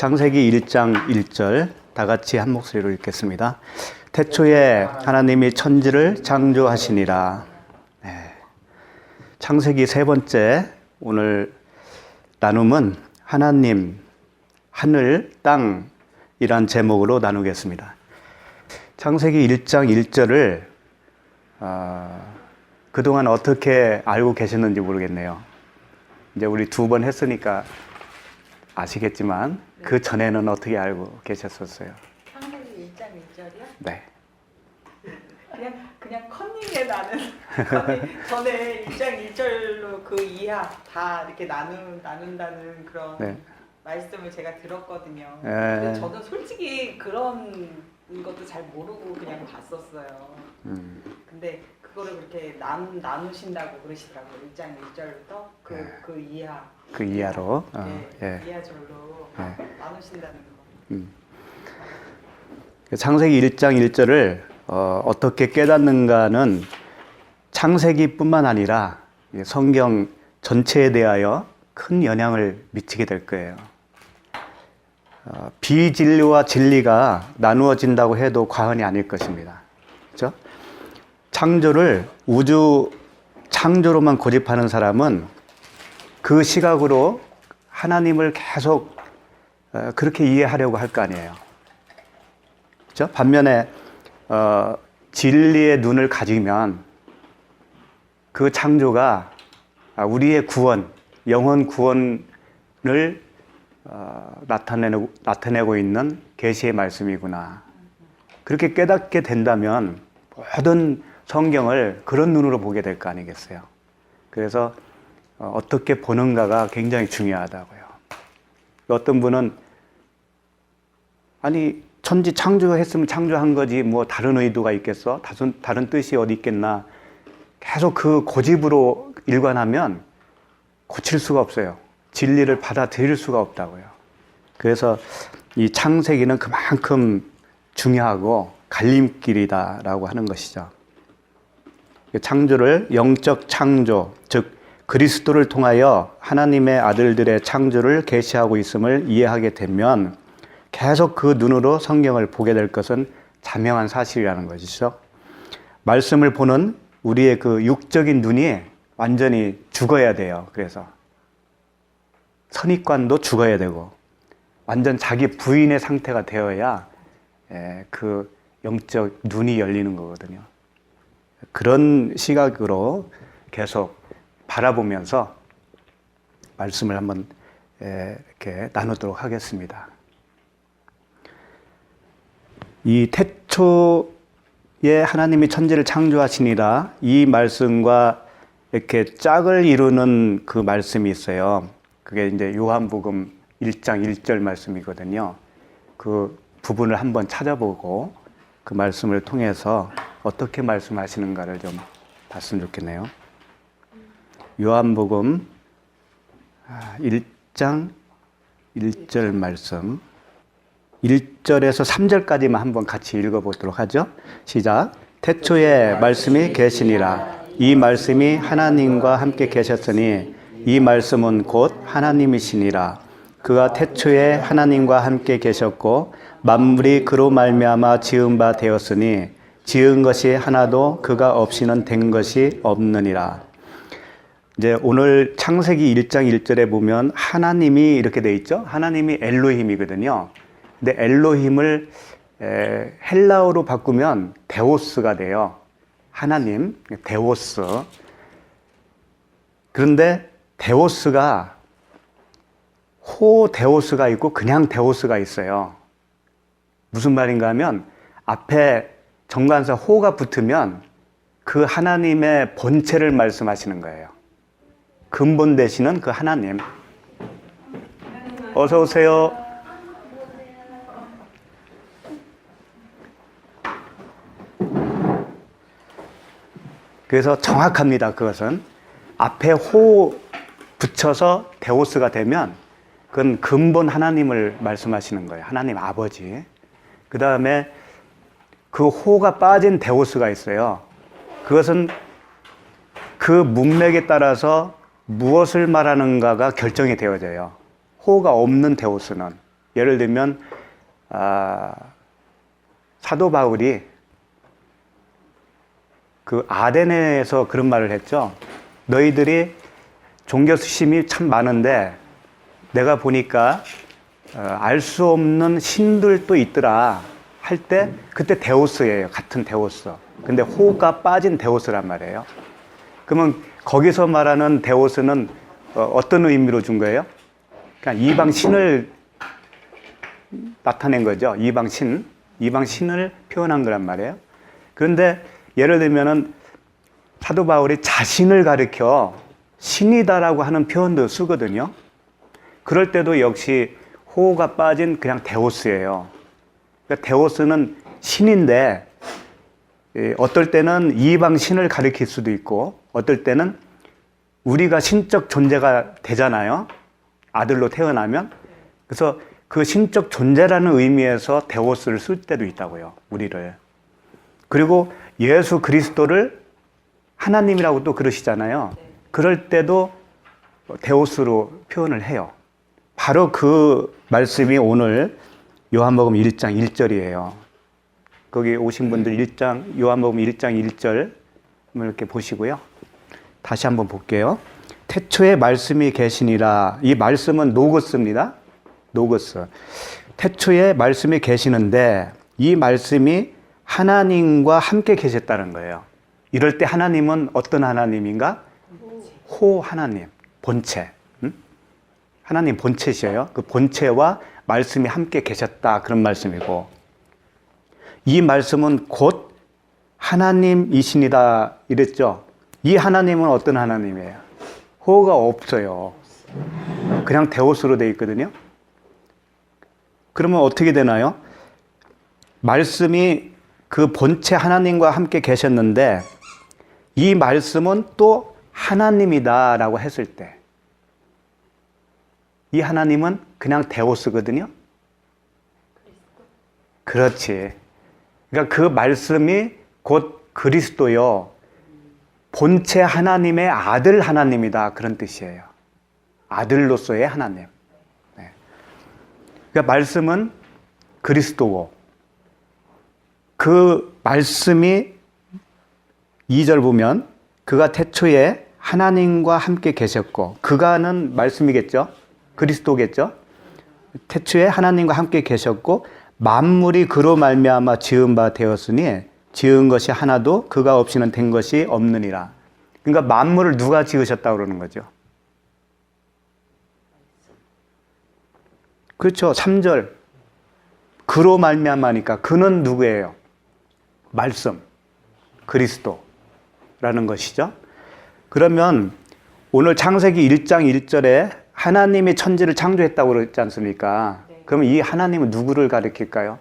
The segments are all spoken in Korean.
창세기 1장 1절 다 같이 한 목소리로 읽겠습니다. 태초에 하나님이 천지를 창조하시니라. 네. 창세기 세 번째 오늘 나눔은 하나님, 하늘, 땅이란 제목으로 나누겠습니다. 창세기 1장 1절을 그동안 어떻게 알고 계셨는지 모르겠네요. 이제 우리 두 번 했으니까 아시겠지만 그 전에는 어떻게 알고 계셨었어요? 창세기 1장 1절이요? 네. 그냥 컨닝에 나는 전에 1장 1절로 그 이하 다 이렇게 나눈다는 그런 네. 말씀을 제가 들었거든요. 네. 근데 저는 솔직히 그런 것도 잘 모르고 그냥 봤었어요. 근데 그거를 그렇게 나누신다고 그러시더라고요. 1장 1절부터 그 이하. 그 이하로. 이하절로 나누신다는 거. 창세기 1장 1절을 어떻게 깨닫는가는 창세기뿐만 아니라 성경 전체에 대하여 큰 영향을 미치게 될 거예요. 비진리와 진리가 나누어진다고 해도 과언이 아닐 것입니다. 그렇죠? 창조를 우주 창조로만 고집하는 사람은 그 시각으로 하나님을 계속 그렇게 이해하려고 할 거 아니에요. 그렇죠? 반면에 진리의 눈을 가지면 그 창조가 우리의 구원, 영혼 구원을 나타내고 있는 계시의 말씀이구나. 그렇게 깨닫게 된다면 모든 성경을 그런 눈으로 보게 될 거 아니겠어요. 그래서 어떻게 보는가가 굉장히 중요하다고요. 어떤 분은 아니 천지 창조했으면 창조한 거지 뭐 다른 의도가 있겠어? 다른 뜻이 어디 있겠나? 계속 그 고집으로 일관하면 고칠 수가 없어요. 진리를 받아들일 수가 없다고요. 그래서 이 창세기는 그만큼 중요하고 갈림길이다라고 하는 것이죠. 창조를 영적 창조, 즉 그리스도를 통하여 하나님의 아들들의 창조를 계시하고 있음을 이해하게 되면 계속 그 눈으로 성경을 보게 될 것은 자명한 사실이라는 것이죠. 말씀을 보는 우리의 그 육적인 눈이 완전히 죽어야 돼요. 그래서 선입관도 죽어야 되고 완전 자기 부인의 상태가 되어야 그 영적 눈이 열리는 거거든요. 그런 시각으로 계속 바라보면서 말씀을 한번 이렇게 나누도록 하겠습니다. 이 태초에 하나님이 천지를 창조하시니라 이 말씀과 이렇게 짝을 이루는 그 말씀이 있어요. 그게 이제 요한복음 1장 1절 말씀이거든요. 그 부분을 한번 찾아보고 그 말씀을 통해서 어떻게 말씀하시는가를 좀 봤으면 좋겠네요. 요한복음 1장 1절 말씀 1절에서 3절까지만 한번 같이 읽어보도록 하죠. 시작. 태초에 말씀이 계시니라. 이 말씀이 하나님과 함께 계셨으니 이 말씀은 곧 하나님이시니라. 그가 태초에 하나님과 함께 계셨고 만물이 그로 말미암아 지은 바 되었으니 지은 것이 하나도 그가 없이는 된 것이 없느니라. 이제 오늘 창세기 1장 1절에 보면 하나님이 이렇게 돼 있죠. 하나님이 엘로힘이거든요. 근데 엘로힘을 헬라어로 바꾸면 데오스가 돼요. 하나님, 데오스. 그런데 데오스가 호 데오스가 있고 그냥 데오스가 있어요. 무슨 말인가 하면 앞에 정관사 호가 붙으면 그 하나님의 본체를 말씀하시는 거예요. 근본 되시는 그 하나님. 어서 오세요. 그래서 정확합니다. 그것은 앞에 호 붙여서 데오스가 되면 그건 근본 하나님을 말씀하시는 거예요. 하나님 아버지. 그 다음에 그 호가 빠진 데오스가 있어요. 그것은 그 문맥에 따라서 무엇을 말하는가가 결정이 되어져요. 호가 없는 데오스는. 예를 들면 사도 바울이 그 아데네에서 그런 말을 했죠. 너희들이 종교 수심이 참 많은데 내가 보니까 알 수 없는 신들도 있더라 할 때 그때 데오스예요. 같은 데오스. 근데 호가 빠진 데오스란 말이에요. 그러면 거기서 말하는 데오스는 어떤 의미로 준 거예요? 그냥 이방 신을 나타낸 거죠. 이방 신을 표현한 거란 말이에요. 그런데 예를 들면은 사도 바울이 자신을 가리켜 신이다라고 하는 표현도 쓰거든요. 그럴 때도 역시 호가 빠진 그냥 데오스예요. 그러니까 데오스는 신인데 어떨 때는 이방 신을 가리킬 수도 있고 어떨 때는 우리가 신적 존재가 되잖아요. 아들로 태어나면. 그래서 그 신적 존재라는 의미에서 데오스를 쓸 때도 있다고요. 우리를. 그리고 예수 그리스도를 하나님이라고 또 그러시잖아요. 그럴 때도 데오스로 표현을 해요. 바로 그 말씀이 오늘 요한복음 1장 1절이에요. 거기 오신 분들 요한복음 1장 1절 이렇게 보시고요. 다시 한번 볼게요. 태초에 말씀이 계시니라. 이 말씀은 노고스입니다. 노고스. 태초에 말씀이 계시는데 이 말씀이 하나님과 함께 계셨다는 거예요. 이럴 때 하나님은 어떤 하나님인가? 호 하나님, 본체. 하나님 본체시에요. 그 본체와 말씀이 함께 계셨다 그런 말씀이고 이 말씀은 곧 하나님이시니다 이랬죠. 이 하나님은 어떤 하나님이에요? 호가 없어요. 그냥 데오스로 되어 있거든요. 그러면 어떻게 되나요? 말씀이 그 본체 하나님과 함께 계셨는데 이 말씀은 또 하나님이다라고 했을 때 이 하나님은 그냥 데오스거든요. 그렇지. 그러니까 그 말씀이 곧 그리스도요. 본체 하나님의 아들 하나님이다. 그런 뜻이에요. 아들로서의 하나님. 네. 그러니까 말씀은 그리스도고 그 말씀이 2절 보면 그가 태초에 하나님과 함께 계셨고 그가는 말씀이겠죠. 그리스도겠죠. 태초에 하나님과 함께 계셨고 만물이 그로 말미암아 지은 바 되었으니 지은 것이 하나도 그가 없이는 된 것이 없느니라. 그러니까 만물을 누가 지으셨다고 그러는 거죠. 그렇죠. 3절 그로 말미암아니까 그는 누구예요? 말씀, 그리스도라는 것이죠. 그러면 오늘 창세기 1장 1절에 하나님이 천지를 창조했다고 그랬지 않습니까? 네. 그럼 이 하나님은 누구를 가리킬까요?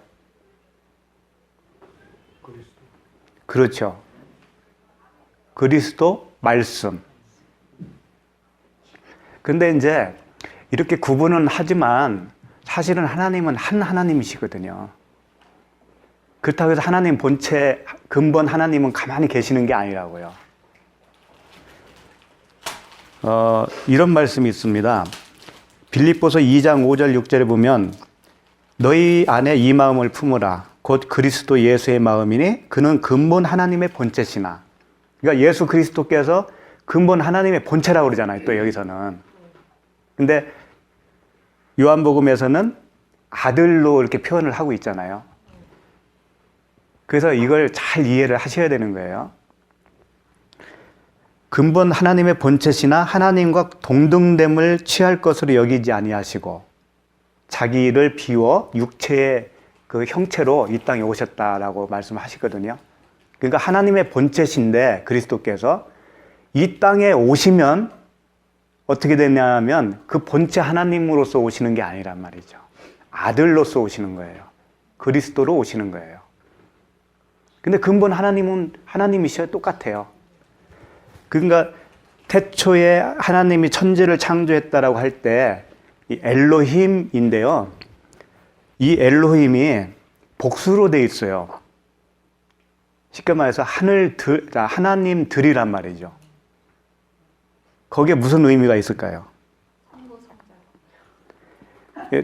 그리스도. 그렇죠. 그리스도 말씀. 근데 이제 이렇게 구분은 하지만 사실은 하나님은 한 하나님이시거든요. 그렇다고 해서 하나님 본체, 근본 하나님은 가만히 계시는 게 아니라고요. 이런 말씀이 있습니다. 빌립보서 2장 5절 6절에 보면 너희 안에 이 마음을 품으라. 곧 그리스도 예수의 마음이니 그는 근본 하나님의 본체시나. 그러니까 예수 그리스도께서 근본 하나님의 본체라고 그러잖아요. 또 여기서는. 근데 요한복음에서는 아들로 이렇게 표현을 하고 있잖아요. 그래서 이걸 잘 이해를 하셔야 되는 거예요. 근본 하나님의 본체시나 하나님과 동등됨을 취할 것으로 여기지 아니하시고 자기를 비워 육체의 그 형체로 이 땅에 오셨다라고 말씀하시거든요. 그러니까 하나님의 본체신데 그리스도께서 이 땅에 오시면 어떻게 되냐면 그 본체 하나님으로서 오시는 게 아니란 말이죠. 아들로서 오시는 거예요. 그리스도로 오시는 거예요. 근데 근본 하나님은 하나님이셔야 똑같아요. 그러니까 태초에 하나님이 천지를 창조했다라고 할 때 이 엘로힘인데요. 이 엘로힘이 복수로 돼 있어요. 쉽게 말해서 하나님들이란 말이죠. 거기에 무슨 의미가 있을까요?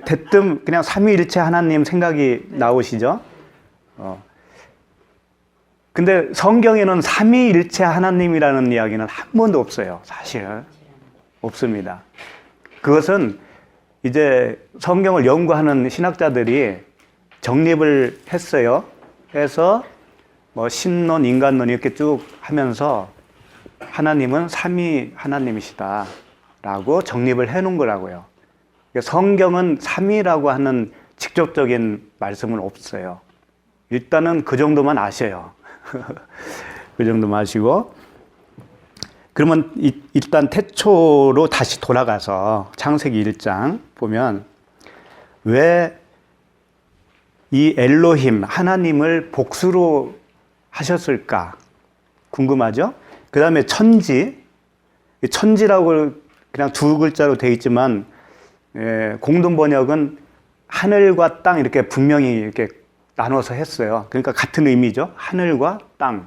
대뜸 그냥 삼위일체 하나님 생각이 나오시죠? 근데 성경에는 삼위일체 하나님이라는 이야기는 한 번도 없어요. 사실 없습니다. 그것은 이제 성경을 연구하는 신학자들이 정립을 했어요. 해서 뭐 신론, 인간론 이렇게 쭉 하면서 하나님은 삼위 하나님이시다라고 정립을 해놓은 거라고요. 성경은 삼위라고 하는 직접적인 말씀은 없어요. 일단은 그 정도만 아셔요. 그 정도만 아시고, 그러면 일단 태초로 다시 돌아가서 창세기 1장 보면 왜 이 엘로힘 하나님을 복수로 하셨을까 궁금하죠? 그 다음에 천지라고 그냥 두 글자로 되어 있지만 공동 번역은 하늘과 땅 이렇게 분명히 이렇게 나눠서 했어요. 그러니까 같은 의미죠. 하늘과 땅.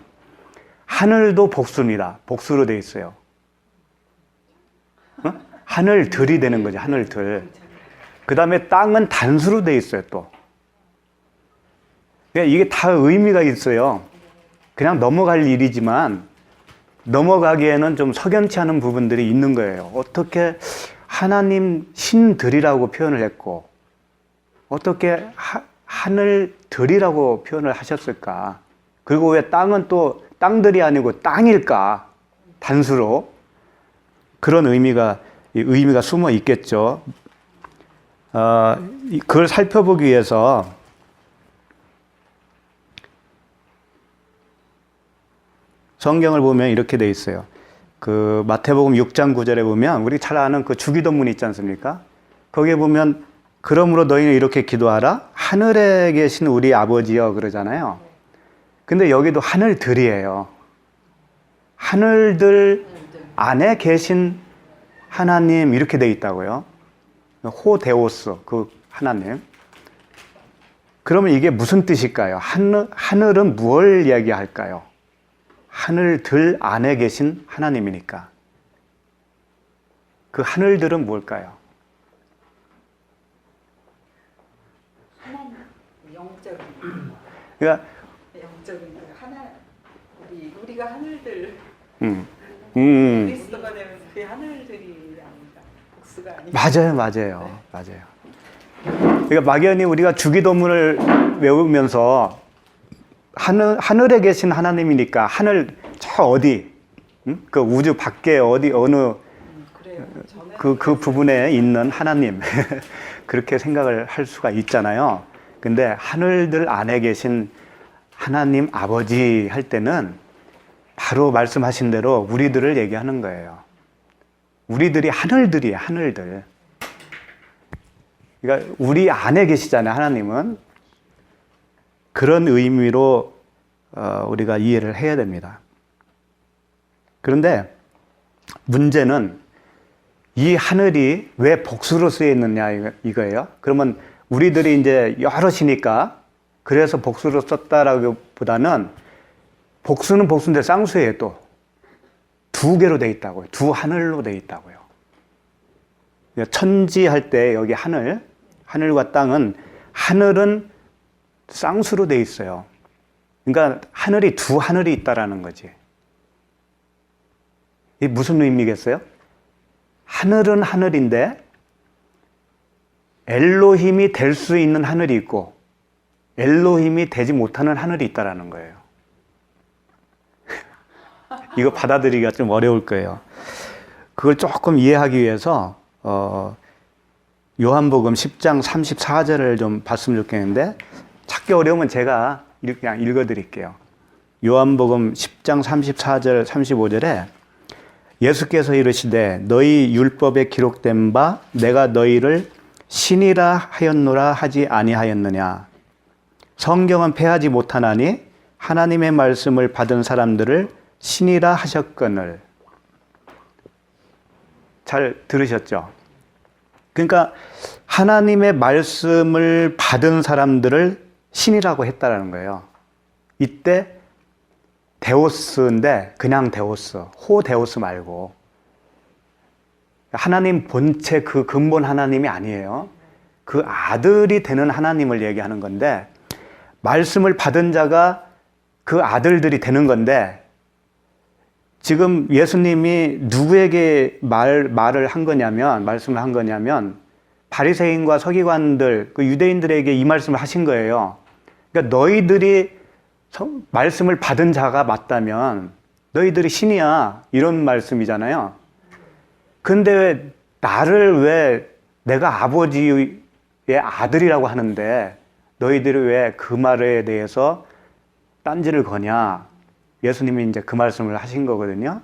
하늘도 복수입니다. 복수로 되어 있어요. 하늘들이 되는 거죠. 하늘들. 그 다음에 땅은 단수로 되어 있어요. 또. 이게 다 의미가 있어요. 그냥 넘어갈 일이지만 넘어가기에는 좀 석연치 않은 부분들이 있는 거예요. 어떻게 하나님 신들이라고 표현을 했고 어떻게 하늘들이라고 표현을 하셨을까? 그리고 왜 땅은 또 땅들이 아니고 땅일까? 단수로. 그런 의미가 숨어 있겠죠. 그걸 살펴보기 위해서 성경을 보면 이렇게 돼 있어요. 그 마태복음 6장 9절에 보면 우리 잘 아는 그 주기도문 있지 않습니까? 거기에 보면 그러므로 너희는 이렇게 기도하라. 하늘에 계신 우리 아버지여 그러잖아요. 근데 여기도 하늘들이에요. 하늘들 안에 계신 하나님 이렇게 돼 있다고요. 호데오스 그 하나님. 그러면 이게 무슨 뜻일까요? 하늘은 무엇을 이야기할까요? 하늘들 안에 계신 하나님이니까. 그 하늘들은 뭘까요? 하나님 영적인. 그러니까 영적인 하나 우리가 하늘들. 그리스도가 되면서 그 하늘들이 아닌가. 복수가 아닌가. 맞아요. 그러니까 막연히 우리가 주기도문을 외우면서 하늘에 계신 하나님이니까 하늘 저 어디, 그 우주 밖에 어느 그래요. 그 부분에 있는 하나님 그렇게 생각을 할 수가 있잖아요. 근데 하늘들 안에 계신 하나님 아버지 할 때는 바로 말씀하신 대로 우리들을 얘기하는 거예요. 우리들이 하늘들이에요. 하늘들. 그러니까 우리 안에 계시잖아요. 하나님은. 그런 의미로 우리가 이해를 해야 됩니다. 그런데 문제는 이 하늘이 왜 복수로 쓰여 있느냐 이거예요. 그러면 우리들이 이제 여럿이니까 그래서 복수로 썼다라기보다는 복수는 복수인데 쌍수예요. 또 두 개로 돼 있다고요. 두 하늘로 돼 있다고요. 천지 할 때 여기 하늘과 땅은 하늘은 쌍수로 돼 있어요. 그러니까 하늘이 두 하늘이 있다라는 거지. 이게 무슨 의미겠어요? 하늘은 하늘인데 엘로힘이 될 수 있는 하늘이 있고 엘로힘이 되지 못하는 하늘이 있다라는 거예요. 이거 받아들이기가 좀 어려울 거예요. 그걸 조금 이해하기 위해서 요한복음 10장 34절을 좀 봤으면 좋겠는데 찾기 어려우면 제가 그냥 읽어드릴게요. 요한복음 10장 34절 35절에 예수께서 이르시되 너희 율법에 기록된 바 내가 너희를 신이라 하였노라 하지 아니하였느냐. 성경은 패하지 못하나니 하나님의 말씀을 받은 사람들을 신이라 하셨거늘. 잘 들으셨죠? 그러니까 하나님의 말씀을 받은 사람들을 신이라고 했다라는 거예요. 이때 데오스인데 그냥 데오스, 호데오스 말고 하나님 본체 그 근본 하나님이 아니에요. 그 아들이 되는 하나님을 얘기하는 건데, 말씀을 받은 자가 그 아들들이 되는 건데, 지금 예수님이 누구에게 말을 한 거냐면, 말씀을 한 거냐면, 바리새인과 서기관들, 그 유대인들에게 이 말씀을 하신 거예요. 그러니까 너희들이 말씀을 받은 자가 맞다면 너희들이 신이야, 이런 말씀이잖아요. 근데 나를 왜 내가 아버지의 아들이라고 하는데 너희들이 왜 그 말에 대해서 딴지를 거냐? 예수님이 이제 그 말씀을 하신 거거든요.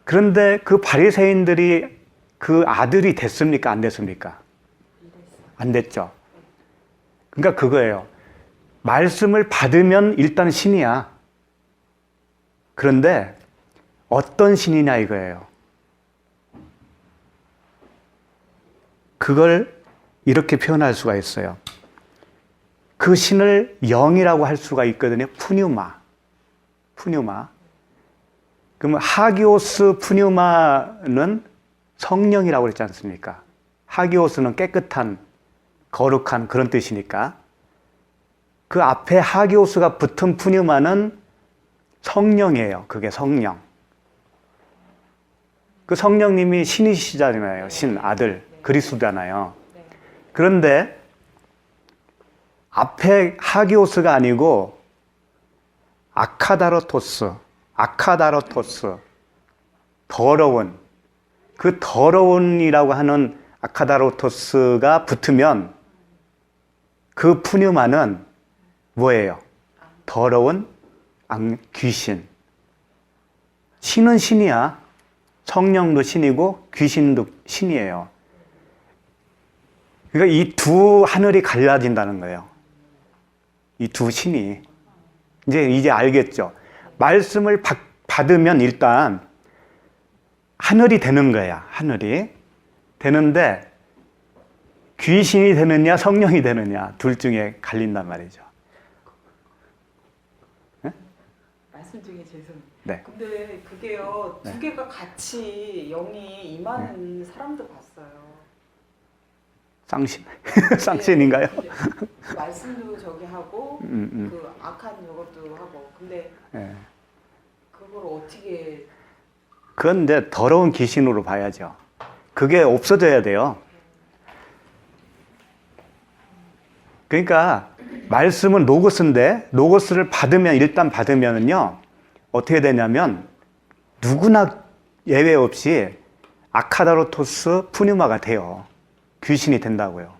그런데 그 바리새인들이 그 아들이 됐습니까? 안 됐습니까? 안 됐죠. 그러니까 그거예요. 말씀을 받으면 일단 신이야. 그런데 어떤 신이냐 이거예요. 그걸 이렇게 표현할 수가 있어요. 그 신을 영이라고 할 수가 있거든요. 푸뉴마. 그러면 하기오스 푸뉴마는 성령이라고 그랬지 않습니까? 하기오스는 깨끗한, 거룩한 그런 뜻이니까. 그 앞에 하기오스가 붙은 푸뉴마는 성령이에요. 그게 성령. 그 성령님이 신이시잖아요. 신, 아들, 그리스도잖아요. 그런데 앞에 하기오스가 아니고 아카다로토스, 더러운, 그 더러운이라고 하는 아카다로토스가 붙으면 그 푸뉴마는 뭐예요? 더러운 귀신. 신은 신이야. 성령도 신이고 귀신도 신이에요. 그러니까 이 두 하늘이 갈라진다는 거예요. 이 두 신이. 이제 알겠죠? 말씀을 받으면 일단 하늘이 되는 거야. 하늘이. 되는데 귀신이 되느냐 성령이 되느냐 둘 중에 갈린단 말이죠. 네? 말씀 중에 죄송해요. 네. 근데 그게요, 두 개가 같이 영이 임하는 사람도 봤어요. 쌍신? 쌍신인가요? 네, 말씀도 저기 하고 그 악한 저것도 하고. 근데 네. 그걸 어떻게? 그건 이제 더러운 귀신으로 봐야죠. 그게 없어져야 돼요. 그러니까 말씀은 로고스인데 로고스를 일단 받으면은요 어떻게 되냐면 누구나 예외 없이 아카다로토스 푸뉴마가 돼요. 귀신이 된다고요.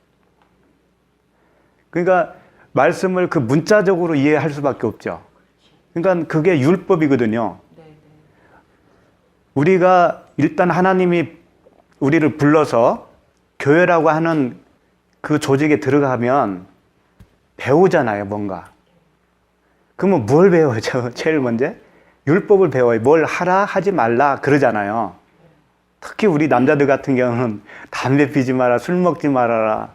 그러니까 말씀을 그 문자적으로 이해할 수밖에 없죠. 그러니까 그게 율법이거든요. 우리가 일단 하나님이 우리를 불러서 교회라고 하는 그 조직에 들어가면 배우잖아요, 뭔가. 그러면 뭘 배워요, 제일 먼저? 율법을 배워요. 뭘 하라, 하지 말라, 그러잖아요. 특히 우리 남자들 같은 경우는 담배 피지 마라, 술 먹지 말아라,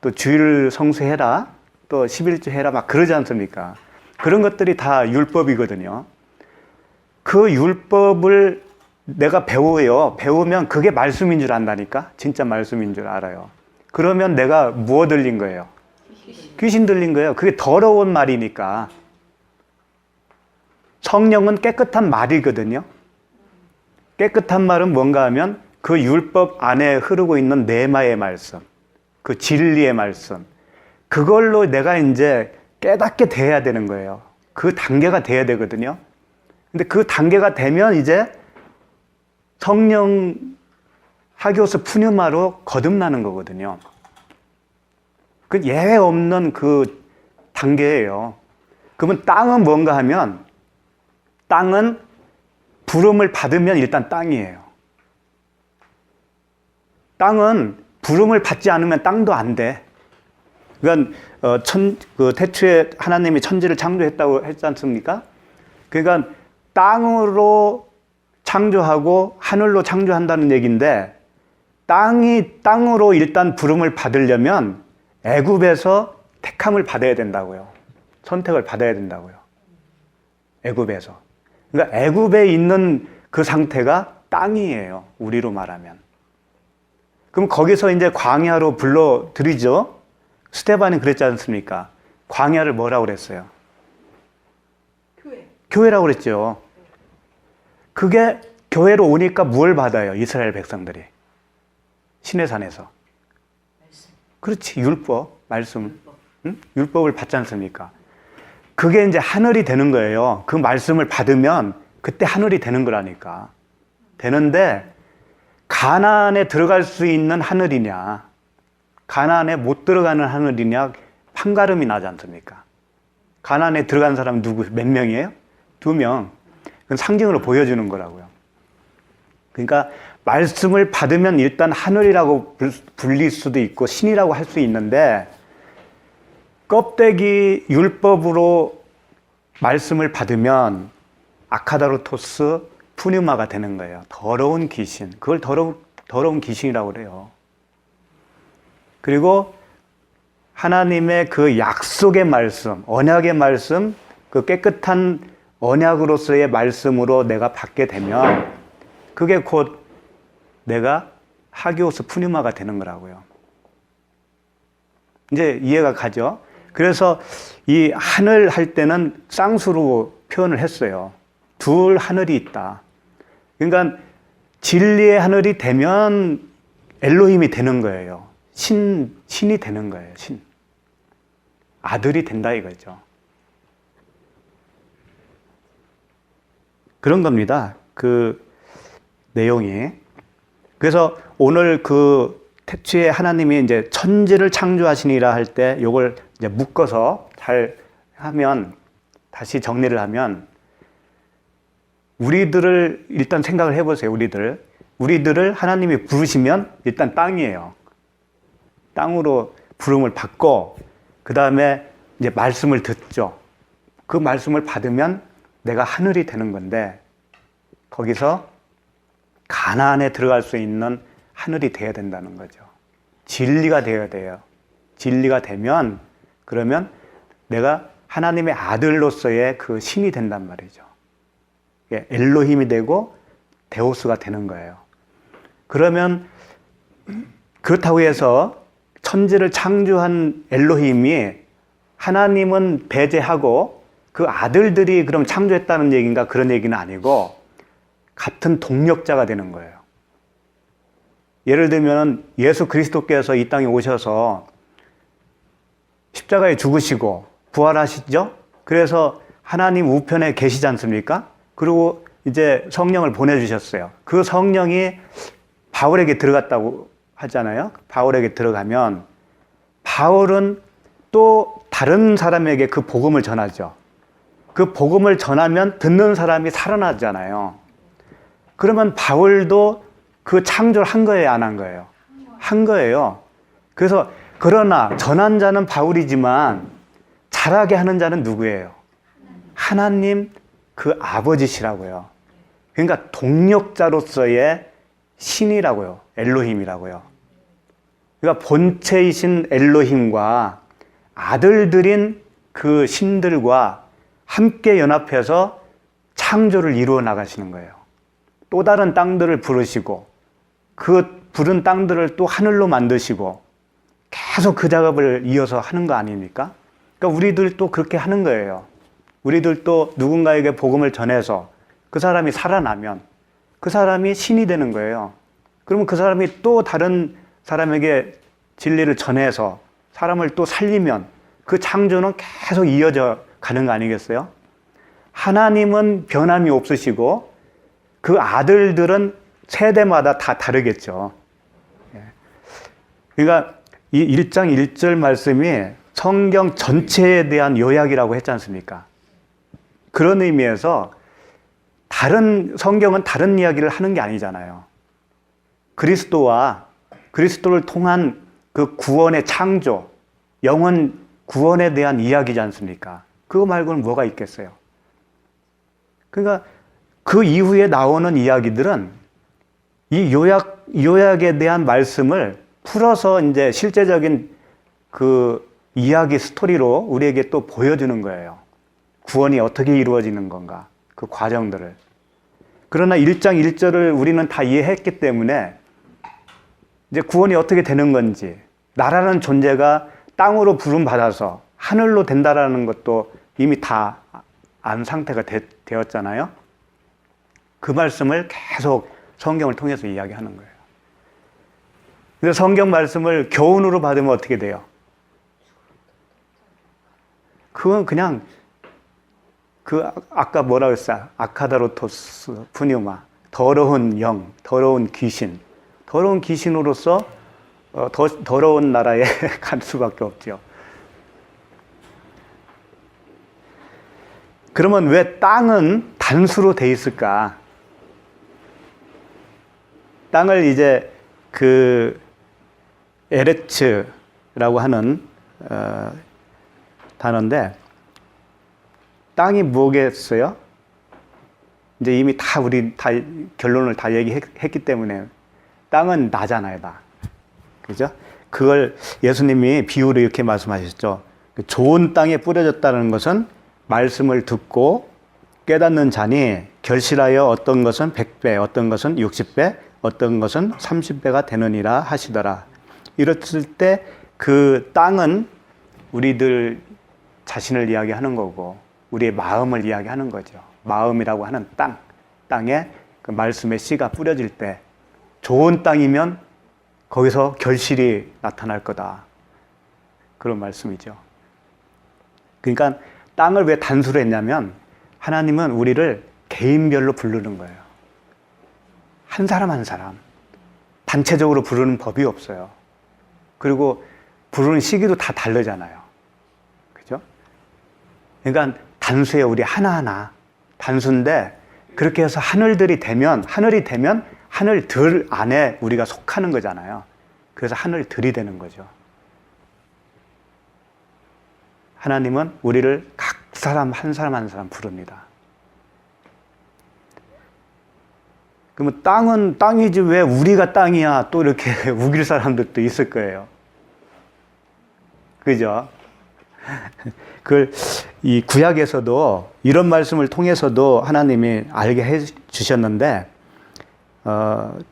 또 주일 성수해라, 또 11조 해라, 막 그러지 않습니까? 그런 것들이 다 율법이거든요. 그 율법을 내가 배워요. 배우면 그게 말씀인 줄 안다니까? 진짜 말씀인 줄 알아요. 그러면 내가 뭐 들린 거예요? 귀신 들린 거예요. 그게 더러운 말이니까. 성령은 깨끗한 말이거든요. 깨끗한 말은 뭔가 하면 그 율법 안에 흐르고 있는 네마의 말씀, 그 진리의 말씀, 그걸로 내가 이제 깨닫게 돼야 되는 거예요. 그 단계가 돼야 되거든요. 근데 그 단계가 되면 이제 성령 하기오스 푸뉴마로 거듭나는 거거든요. 그 예외 없는 그 단계예요. 그러면 땅은 뭔가 하면 땅은 부름을 받으면 일단 땅이에요. 땅은 부름을 받지 않으면 땅도 안 돼. 그러니까 태초에 하나님이 천지를 창조했다고 했지 않습니까? 그러니까 땅으로 창조하고 하늘로 창조한다는 얘기인데 땅으로 일단 부름을 받으려면 애굽에서 택함을 받아야 된다고요. 선택을 받아야 된다고요. 애굽에서. 그러니까 애굽에 있는 그 상태가 땅이에요. 우리로 말하면. 그럼 거기서 이제 광야로 불러들이죠. 스데반이 그랬지 않습니까? 광야를 뭐라고 그랬어요? 교회라고 그랬죠. 그게 교회로 오니까 뭘 받아요? 이스라엘 백성들이. 시내산에서. 그렇지. 율법, 말씀. 응? 율법을 받지 않습니까? 그게 이제 하늘이 되는 거예요. 그 말씀을 받으면 그때 하늘이 되는 거라니까. 되는데 가나안에 들어갈 수 있는 하늘이냐, 가나안에 못 들어가는 하늘이냐 판가름이 나지 않습니까? 가나안에 들어간 사람 몇 명이에요? 2명. 그건 상징으로 보여주는 거라고요. 그러니까 말씀을 받으면 일단 하늘이라고 불릴 수도 있고 신이라고 할 수 있는데, 껍데기 율법으로 말씀을 받으면 아카다로토스 푸뉴마가 되는 거예요. 더러운 귀신. 그걸 더러운 귀신이라고 그래요. 그리고 하나님의 그 약속의 말씀, 언약의 말씀, 그 깨끗한 언약으로서의 말씀으로 내가 받게 되면 그게 곧 내가 하기오스 푸뉴마가 되는 거라고요. 이제 이해가 가죠? 그래서 이 하늘 할 때는 쌍수로 표현을 했어요. 둘 하늘이 있다. 그러니까 진리의 하늘이 되면 엘로힘이 되는 거예요. 신이 되는 거예요. 신. 아들이 된다 이거죠. 그런 겁니다. 그 내용이. 그래서 오늘 그 태초에 하나님이 이제 천지를 창조하시니라 할 때 요걸 이제 묶어서 잘 하면, 다시 정리를 하면, 우리들을 일단 생각을 해보세요. 우리들을 하나님이 부르시면 일단 땅이에요. 땅으로 부름을 받고 그 다음에 이제 말씀을 듣죠. 그 말씀을 받으면 내가 하늘이 되는 건데, 거기서 가나안에 들어갈 수 있는 하늘이 되어야 된다는 거죠. 진리가 되어야 돼요. 진리가 되면 그러면 내가 하나님의 아들로서의 그 신이 된단 말이죠. 엘로힘이 되고 데오스가 되는 거예요. 그러면 그렇다고 해서 천지를 창조한 엘로힘이 하나님은 배제하고 그 아들들이 그럼 창조했다는 얘기인가? 그런 얘기는 아니고 같은 동력자가 되는 거예요. 예를 들면 예수 그리스도께서 이 땅에 오셔서 십자가에 죽으시고 부활하시죠? 그래서 하나님 우편에 계시지 않습니까? 그리고 이제 성령을 보내주셨어요. 그 성령이 바울에게 들어갔다고 하잖아요. 바울에게 들어가면 바울은 또 다른 사람에게 그 복음을 전하죠. 그 복음을 전하면 듣는 사람이 살아나잖아요. 그러면 바울도 그 창조를 한 거예요, 안 한 거예요? 한 거예요. 그래서 그러나 전한 자는 바울이지만 잘하게 하는 자는 누구예요? 하나님 그 아버지시라고요. 그러니까 동력자로서의 신이라고요. 엘로힘이라고요. 그러니까 본체이신 엘로힘과 아들들인 그 신들과 함께 연합해서 창조를 이루어 나가시는 거예요. 또 다른 땅들을 부르시고 그 부른 땅들을 또 하늘로 만드시고 계속 그 작업을 이어서 하는 거 아닙니까? 그러니까 우리들도 그렇게 하는 거예요. 우리들도 누군가에게 복음을 전해서 그 사람이 살아나면 그 사람이 신이 되는 거예요. 그러면 그 사람이 또 다른 사람에게 진리를 전해서 사람을 또 살리면 그 창조는 계속 이어져 가는 거 아니겠어요? 하나님은 변함이 없으시고 그 아들들은 세대마다 다 다르겠죠. 그러니까 이 1장 1절 말씀이 성경 전체에 대한 요약이라고 했지 않습니까? 그런 의미에서 성경은 다른 이야기를 하는 게 아니잖아요. 그리스도를 통한 그 구원의 창조, 영원 구원에 대한 이야기지 않습니까? 그거 말고는 뭐가 있겠어요? 그러니까 그 이후에 나오는 이야기들은 이 요약에 대한 말씀을 풀어서 이제 실제적인 그 이야기 스토리로 우리에게 또 보여주는 거예요. 구원이 어떻게 이루어지는 건가, 그 과정들을. 그러나 1장 1절을 우리는 다 이해했기 때문에 이제 구원이 어떻게 되는 건지, 나라는 존재가 땅으로 부름받아서 하늘로 된다라는 것도 이미 다 안 상태가 되었잖아요. 그 말씀을 계속 성경을 통해서 이야기하는 거예요. 근데 성경 말씀을 교훈으로 받으면 어떻게 돼요? 그건 그냥 아까 뭐라고 했어요? 아카다로토스 푸뉴마, 더러운 영, 더러운 귀신으로서 더러운 나라에 갈 수밖에 없죠. 그러면 왜 땅은 단수로 돼 있을까? 땅을 이제 에레츠라고 하는 단어인데, 땅이 뭐겠어요? 이제 이미 우리 결론을 다 얘기했기 때문에 땅은 나잖아요, 나. 그죠? 그걸 예수님이 비유로 이렇게 말씀하셨죠. 좋은 땅에 뿌려졌다는 것은 말씀을 듣고 깨닫는 자니 결실하여 어떤 것은 100배, 어떤 것은 60배, 어떤 것은 30배가 되느니라 하시더라. 이랬을 때 그 땅은 우리들 자신을 이야기하는 거고 우리의 마음을 이야기하는 거죠. 마음이라고 하는 땅에 그 말씀의 씨가 뿌려질 때 좋은 땅이면 거기서 결실이 나타날 거다. 그런 말씀이죠. 그러니까 땅을 왜 단수로 했냐면 하나님은 우리를 개인별로 부르는 거예요. 한 사람 한 사람. 단체적으로 부르는 법이 없어요. 그리고 부르는 시기도 다 다르잖아요. 그죠? 그러니까 단수예요. 우리 하나하나. 단수인데 그렇게 해서 하늘이 되면 하늘들 안에 우리가 속하는 거잖아요. 그래서 하늘들이 되는 거죠. 하나님은 우리를 각 사람 한 사람 한 사람 부릅니다. 그러면 땅은 땅이지 왜 우리가 땅이야 또 이렇게 우길 사람들도 있을 거예요. 그죠? 이 구약에서도 이런 말씀을 통해서도 하나님이 알게 해 주셨는데,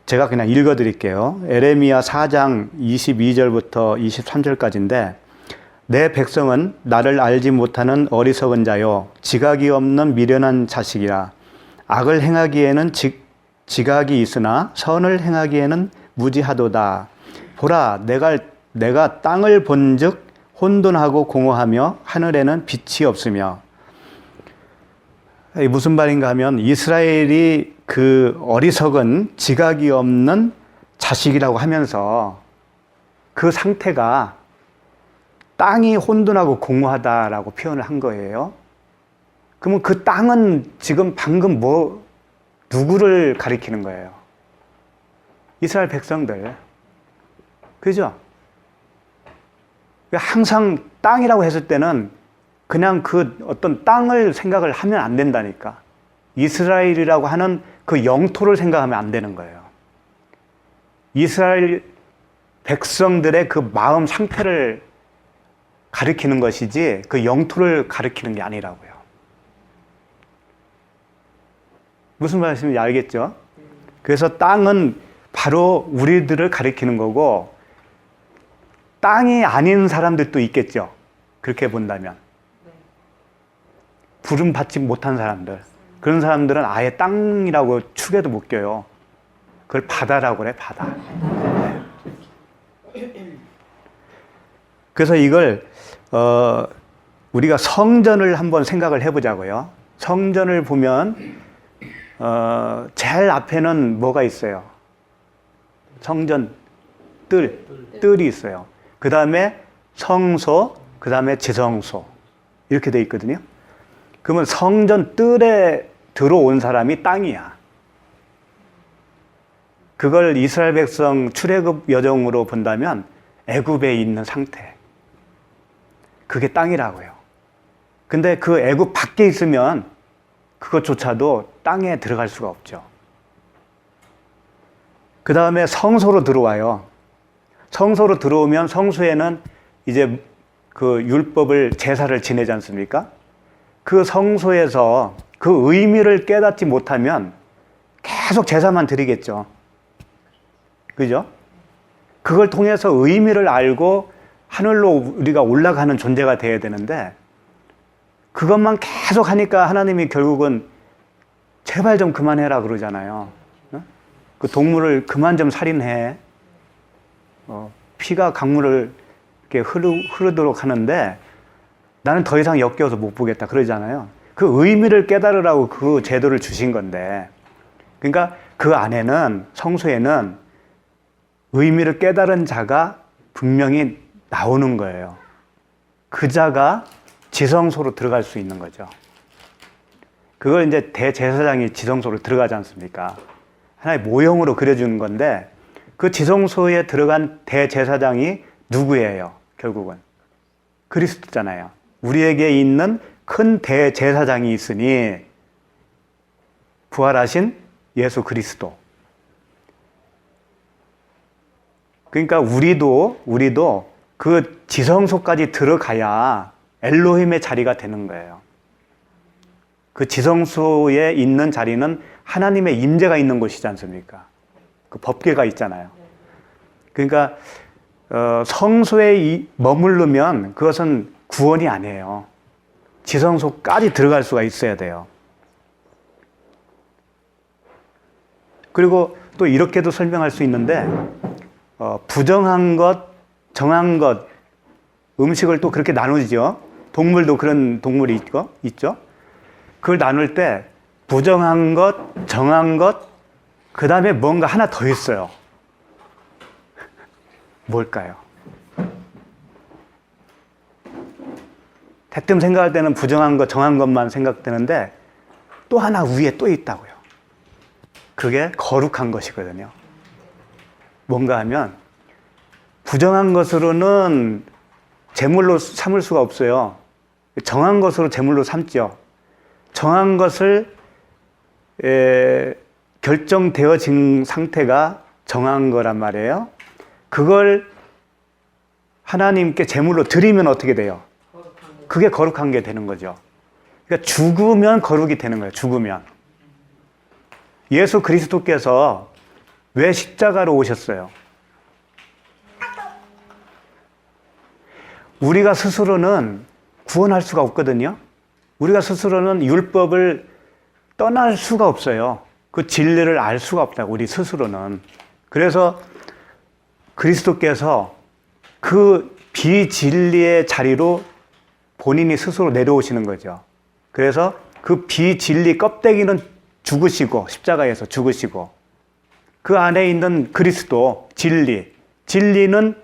제가 그냥 읽어 드릴게요. 에레미야 4장 22절부터 23절까지인데, 내 백성은 나를 알지 못하는 어리석은 자요, 지각이 없는 미련한 자식이라. 악을 행하기에는 지각이 있으나 선을 행하기에는 무지하도다. 보라, 내가 땅을 본즉 혼돈하고 공허하며 하늘에는 빛이 없으며. 무슨 말인가 하면 이스라엘이 그 어리석은 지각이 없는 자식이라고 하면서 그 상태가 땅이 혼돈하고 공허하다라고 표현을 한 거예요. 그러면 그 땅은 지금 방금 누구를 가리키는 거예요? 이스라엘 백성들. 그죠? 항상 땅이라고 했을 때는 그냥 그 어떤 땅을 생각을 하면 안 된다니까. 이스라엘이라고 하는 그 영토를 생각하면 안 되는 거예요. 이스라엘 백성들의 그 마음 상태를 가리키는 것이지 그 영토를 가리키는 게 아니라고요. 무슨 말씀인지 알겠죠? 그래서 땅은 바로 우리들을 가리키는 거고 땅이 아닌 사람들도 있겠죠. 그렇게 본다면. 부름 받지 못한 사람들. 그런 사람들은 아예 땅이라고 축에도 못 껴요. 그걸 바다라고 그래, 바다. 그래서 이걸 우리가 성전을 한번 생각을 해보자고요. 성전을 보면 제일 앞에는 뭐가 있어요? 성전 뜰이 있어요. 그 다음에 성소, 그 다음에 지성소 이렇게 돼 있거든요. 그러면 성전 뜰에 들어온 사람이 땅이야. 그걸 이스라엘 백성 출애굽 여정으로 본다면 애굽에 있는 상태. 그게 땅이라고요. 근데 그 애굽 밖에 있으면 그것조차도 땅에 들어갈 수가 없죠. 그 다음에 성소로 들어와요. 성소로 들어오면 성소에는 이제 그 율법을 제사를 지내지 않습니까? 그 성소에서 그 의미를 깨닫지 못하면 계속 제사만 드리겠죠. 그죠? 그걸 통해서 의미를 알고 하늘로 우리가 올라가는 존재가 돼야 되는데 그것만 계속 하니까 하나님이 결국은 제발 좀 그만해라 그러잖아요. 그 동물을 그만 좀 살인해. 피가 강물을 이렇게 흐르도록 하는데 나는 더 이상 역겨워서 못 보겠다 그러잖아요. 그 의미를 깨달으라고 그 제도를 주신 건데, 그러니까 그 안에는, 성소에는 의미를 깨달은 자가 분명히 나오는 거예요. 그 자가 지성소로 들어갈 수 있는 거죠. 그걸 이제 대제사장이 지성소로 들어가지 않습니까? 하나의 모형으로 그려주는 건데, 그 지성소에 들어간 대제사장이 누구예요? 결국은 그리스도잖아요. 우리에게 있는 큰 대제사장이 있으니 부활하신 예수 그리스도. 그러니까 우리도 그 지성소까지 들어가야 엘로힘의 자리가 되는 거예요. 그 지성소에 있는 자리는 하나님의 임재가 있는 곳이지 않습니까? 그 법궤가 있잖아요. 그러니까 성소에 머무르면 그것은 구원이 아니에요. 지성소까지 들어갈 수가 있어야 돼요. 그리고 또 이렇게도 설명할 수 있는데, 부정한 것, 정한 것, 음식을 또 그렇게 나누죠. 동물도 그런 동물이 있죠. 그걸 나눌 때 부정한 것, 정한 것, 그 다음에 뭔가 하나 더 있어요. 뭘까요? 대뜸 생각할 때는 부정한 것, 정한 것만 생각되는데 또 하나 위에 또 있다고요. 그게 거룩한 것이거든요. 뭔가 하면 부정한 것으로는 제물로 삼을 수가 없어요. 정한 것으로 제물로 삼죠. 정한 것을 결정되어진 상태가 정한 거란 말이에요. 그걸 하나님께 제물로 드리면 어떻게 돼요? 그게 거룩한 게 되는 거죠. 그러니까 죽으면 거룩이 되는 거예요. 죽으면. 예수 그리스도께서 왜 십자가로 오셨어요? 우리가 스스로는 구원할 수가 없거든요. 우리가 스스로는 율법을 떠날 수가 없어요. 그 진리를 알 수가 없다고, 우리 스스로는. 그래서 그리스도께서 그 비진리의 자리로 본인이 스스로 내려오시는 거죠. 그래서 그 비진리 껍데기는 죽으시고, 십자가에서 죽으시고, 그 안에 있는 그리스도, 진리는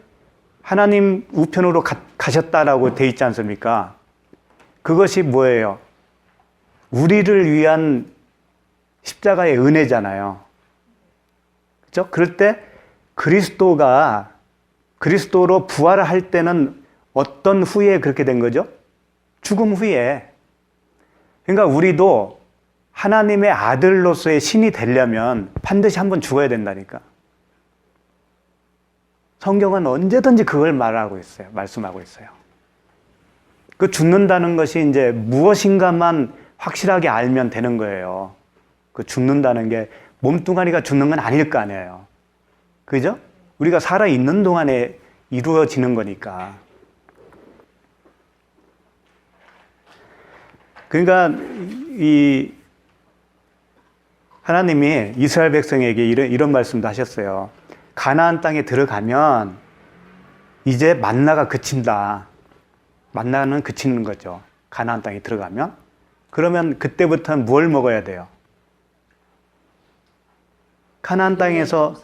하나님 우편으로 가셨다라고 돼 있지 않습니까? 그것이 뭐예요? 우리를 위한 십자가의 은혜잖아요. 그렇죠? 그럴 때 그리스도로 부활을 할 때는 어떤 후에 그렇게 된 거죠? 죽음 후에. 그러니까 우리도 하나님의 아들로서의 신이 되려면 반드시 한번 죽어야 된다니까. 성경은 언제든지 그걸 말씀하고 있어요. 그 죽는다는 것이 이제 무엇인가만 확실하게 알면 되는 거예요. 그 죽는다는 게 몸뚱아리가 죽는 건 아닐 거 아니에요. 그죠? 우리가 살아있는 동안에 이루어지는 거니까. 그러니까 이 하나님이 이스라엘 백성에게 이런 말씀도 하셨어요. 가나안 땅에 들어가면 이제 만나가 그친다. 만나는 그치는 거죠. 가나안 땅에 들어가면. 그러면 그때부터는 뭘 먹어야 돼요? 가나안 땅에서,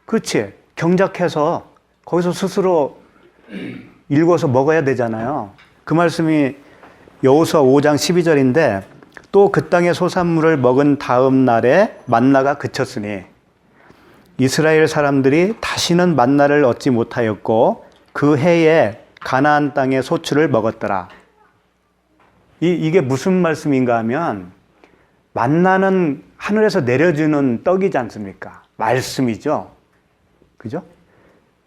그렇지, 경작해서 거기서 스스로 일궈서 먹어야 되잖아요. 그 말씀이 여호수아 5장 12절인데, 또 그 땅의 소산물을 먹은 다음 날에 만나가 그쳤으니 이스라엘 사람들이 다시는 만나를 얻지 못하였고 그 해에 가나안 땅의 소출을 먹었더라. 이게 무슨 말씀인가 하면, 만나는 하늘에서 내려주는 떡이지 않습니까? 말씀이죠. 그죠?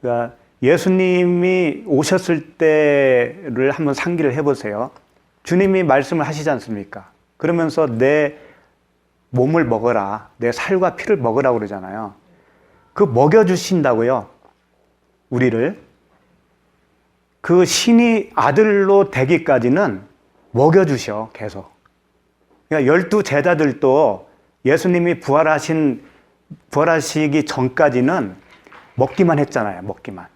그러니까 예수님이 오셨을 때를 한번 상기를 해보세요. 주님이 말씀을 하시지 않습니까? 그러면서 내 몸을 먹어라, 내 살과 피를 먹으라고 그러잖아요. 그 먹여주신다고요. 우리를 그 신이 아들로 되기까지는 먹여주셔, 계속. 그러니까 12제자들도 예수님이 부활하시기 전까지는 먹기만 했잖아요, 먹기만.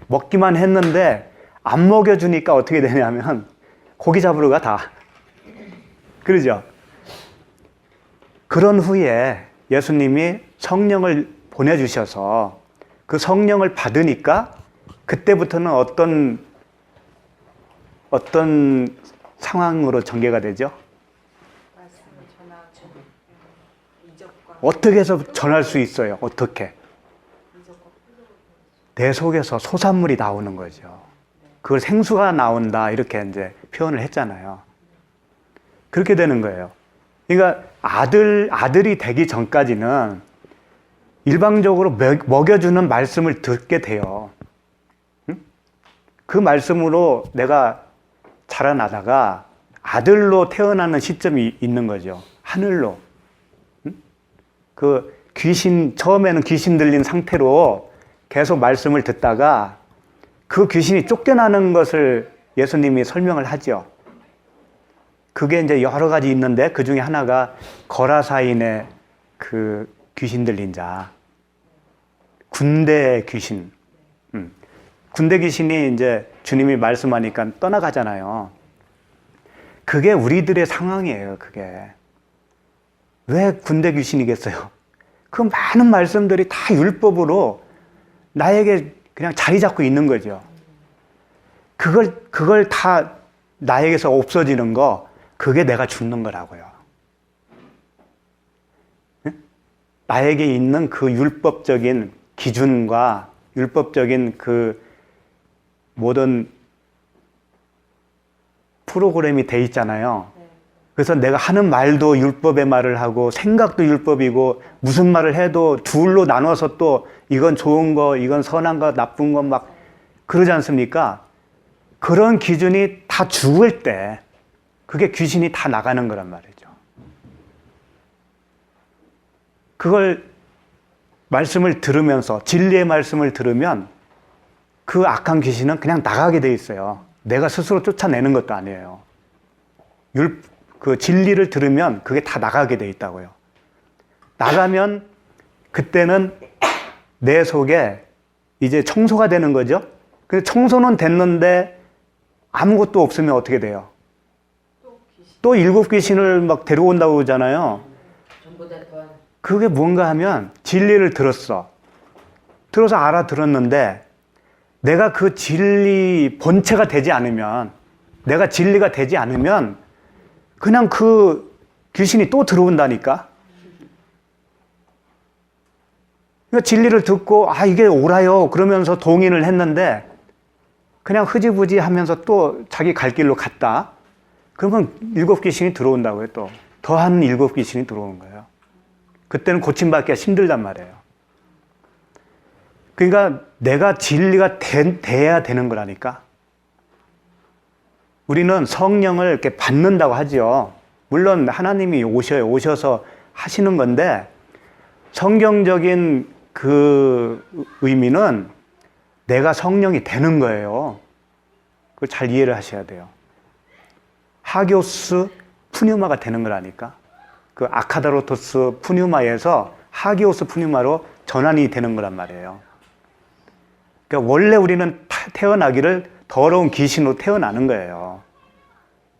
먹기만 했는데 안 먹여주니까 어떻게 되냐면 고기 잡으러 가, 다. 그러죠? 그런 후에 예수님이 성령을 보내주셔서 그 성령을 받으니까 그때부터는 어떤 상황으로 전개가 되죠? 말씀을 전하고 이적과 어떻게 해서 전할 수 있어요? 어떻게? 내 속에서 소산물이 나오는 거죠. 그걸 생수가 나온다 이렇게 이제 표현을 했잖아요. 그렇게 되는 거예요. 그러니까 아들이 되기 전까지는 일방적으로 먹여주는 말씀을 듣게 돼요. 응? 그 말씀으로 내가 자라나다가 아들로 태어나는 시점이 있는 거죠. 하늘로. 응? 그 처음에는 귀신 들린 상태로 계속 말씀을 듣다가 그 귀신이 쫓겨나는 것을 예수님이 설명을 하죠. 그게 이제 여러 가지 있는데 그 중에 하나가 거라사인의 그 귀신 들린 자. 군대 귀신. 군대 귀신이 이제 주님이 말씀하니까 떠나가잖아요. 그게 우리들의 상황이에요, 그게. 왜 군대 귀신이겠어요? 그 많은 말씀들이 다 율법으로 나에게 그냥 자리 잡고 있는 거죠. 그걸 다 나에게서 없어지는 거, 그게 내가 죽는 거라고요. 나에게 있는 그 율법적인 기준과 율법적인 그 모든 프로그램이 돼 있잖아요. 그래서 내가 하는 말도 율법의 말을 하고 생각도 율법이고 무슨 말을 해도 둘로 나눠서 또 이건 좋은 거, 이건 선한 거, 나쁜 거 막 그러지 않습니까? 그런 기준이 다 죽을 때 그게 귀신이 다 나가는 거란 말이죠. 그걸 말씀을 들으면서 진리의 말씀을 들으면 그 악한 귀신은 그냥 나가게 돼 있어요. 내가 스스로 쫓아내는 것도 아니에요. 그 진리를 들으면 그게 다 나가게 돼 있다고요. 나가면 그때는 내 속에 이제 청소가 되는 거죠. 근데 청소는 됐는데 아무것도 없으면 어떻게 돼요? 또 7 귀신을 막 데려온다고 그러잖아요. 그게 뭔가 하면 진리를 들었어. 들어서 알아들었는데 내가 그 진리 본체가 되지 않으면, 내가 진리가 되지 않으면 그냥 그 귀신이 또 들어온다니까. 그러니까 진리를 듣고 이게 옳아요 그러면서 동의를 했는데 그냥 흐지부지 하면서 또 자기 갈 길로 갔다. 그러면 7 귀신이 들어온다고요. 또 더한 7 귀신이 들어오는 거예요. 그때는 고침받기가 힘들단 말이에요. 그러니까 내가 진리가 돼야 되는 거라니까. 우리는 성령을 이렇게 받는다고 하죠. 물론 하나님이 오셔서 하시는 건데 성경적인 그 의미는 내가 성령이 되는 거예요. 그걸 잘 이해를 하셔야 돼요. 하기오스 푸뉴마가 되는 거라니까. 그 아카다로토스 푸뉴마에서 하기오스 푸뉴마로 전환이 되는 거란 말이에요. 그러니까 원래 우리는 태어나기를 더러운 귀신으로 태어나는 거예요.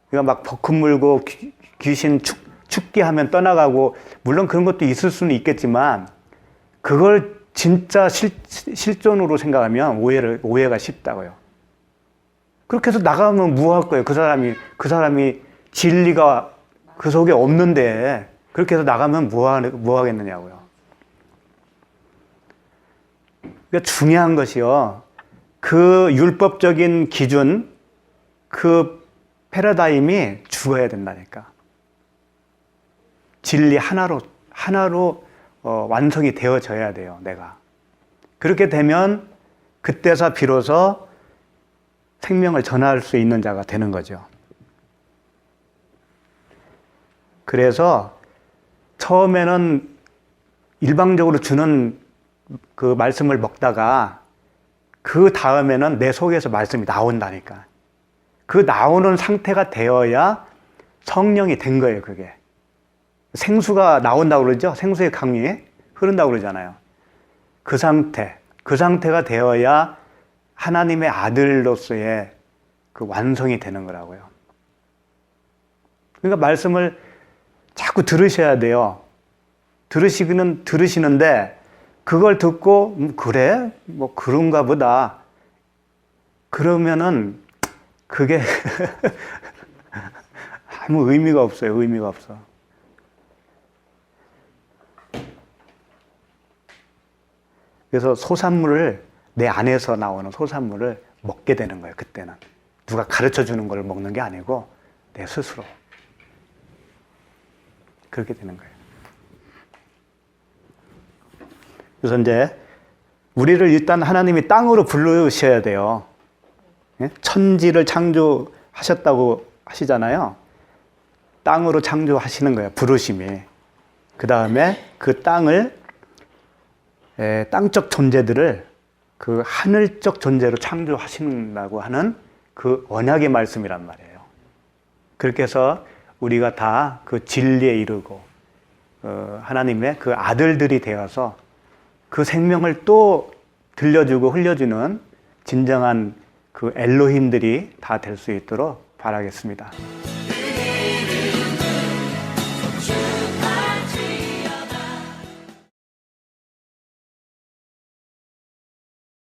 그러니까 막 버금 물고 귀신 축기 하면 떠나가고, 물론 그런 것도 있을 수는 있겠지만 그걸 진짜 실존으로 생각하면 오해가 쉽다고요. 그렇게 해서 나가면 뭐 할 거예요? 그 사람이 진리가 그 속에 없는데 그렇게 해서 나가면 뭐 하겠느냐고요. 그러니까 중요한 것이요, 그 율법적인 기준, 그 패러다임이 죽어야 된다니까. 진리 하나로 완성이 되어져야 돼요, 내가. 그렇게 되면 그때서 비로소 생명을 전할 수 있는 자가 되는 거죠. 그래서 처음에는 일방적으로 주는 그 말씀을 먹다가 그 다음에는 내 속에서 말씀이 나온다니까. 그 나오는 상태가 되어야 성령이 된 거예요, 그게. 생수가 나온다고 그러죠? 생수의 강이 흐른다고 그러잖아요. 그 상태가 되어야 하나님의 아들로서의 그 완성이 되는 거라고요. 그러니까 말씀을 자꾸 들으셔야 돼요. 들으시기는 들으시는데 그걸 듣고 그래? 뭐 그런가 보다. 그러면은 그게 아무 의미가 없어요. 의미가 없어. 그래서 소산물을 내 안에서 나오는 소산물을 먹게 되는 거예요. 그때는 누가 가르쳐 주는 걸 먹는 게 아니고 내 스스로 그렇게 되는 거예요. 그래서 이제 우리를 일단 하나님이 땅으로 부르셔야 돼요. 천지를 창조하셨다고 하시잖아요. 땅으로 창조하시는 거예요. 부르심이. 그 다음에 그 땅을 땅적 존재들을 그 하늘적 존재로 창조하신다고 하는 그 언약의 말씀이란 말이에요. 그렇게 해서 우리가 다 그 진리에 이르고 하나님의 그 아들들이 되어서 그 생명을 또 들려주고 흘려주는 진정한 그 엘로힘들이 다 될 수 있도록 바라겠습니다.